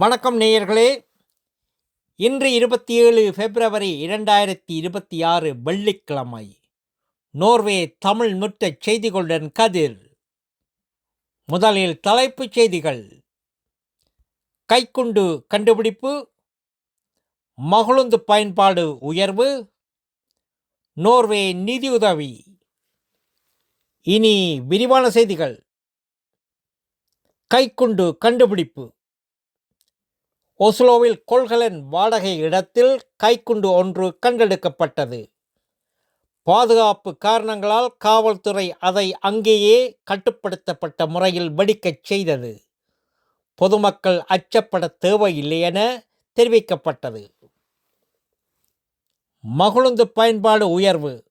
வணக்கம் நேயர்களே. இன்று 27 பிப்ரவரி 2026 வெள்ளிக்கிழமை. நோர்வே தமிழ் நுட்ப செய்திகளுடன் கதிர். முதலில் தலைப்புச் செய்திகள். கைக்குண்டு கண்டுபிடிப்பு, மகிழுந்து பயன்பாடு உயர்வு, நோர்வே நிதியுதவி. இனி விரிவான செய்திகள். கைக்குண்டு கண்டுபிடிப்பு. ஒஸ்லோவில் கொள்கலன் வாடகை இடத்தில் கைக்குண்டு ஒன்று கண்டெடுக்கப்பட்டது. பாதுகாப்பு காரணங்களால் காவல்துறை அதை அங்கேயே கட்டுப்படுத்தப்பட்ட முறையில் வெடிக்கச் செய்தது. பொதுமக்கள் அச்சப்பட தேவையில்லை என தெரிவிக்கப்பட்டது. மகிழுந்து பயன்பாடு உயர்வு.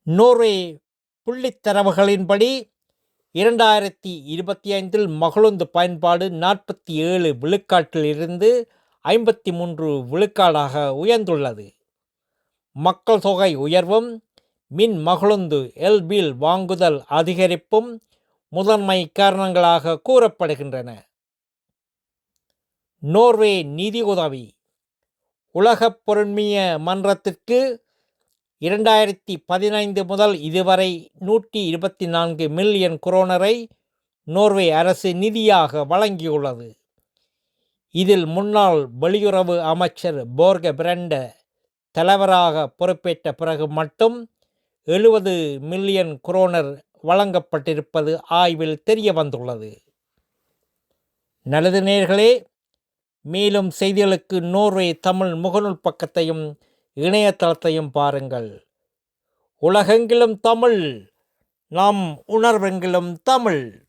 நோர்வே புள்ளித்தரவுகளின்படி 2025 மகிழுந்து பயன்பாடு 47 விழுக்காட்டிலிருந்து 53 விழுக்காடாக உயர்ந்துள்ளது. மக்கள் தொகை உயர்வும் மின் மகிழுந்து எல்பில் வாங்குதல் அதிகரிப்பும் முதன்மை காரணங்களாக கூறப்படுகின்றன. நோர்வே நிதியுதவி. உலக பொருண்மைய மன்றத்திற்கு 2015 முதல் இதுவரை 124 மில்லியன் குரோனரை நோர்வே அரசு நிதியாக வழங்கியுள்ளது. இதில் முன்னாள் வெளியுறவு அமைச்சர் போர்க பிரண்ட தலைவராக பொறுப்பேற்ற பிறகு மட்டும் 70 மில்லியன் குரோனர் வழங்கப்பட்டிருப்பது ஆய்வில் தெரிய வந்துள்ளது. நல்லது நேயர்களே, மேலும் செய்திகளுக்கு நோர்வே தமிழ் முகநூல் பக்கத்தையும் இணையதளத்தையும் பாருங்கள். உலகெங்கிலும் தமிழ், நம் உணர்வெங்கிலும் தமிழ்.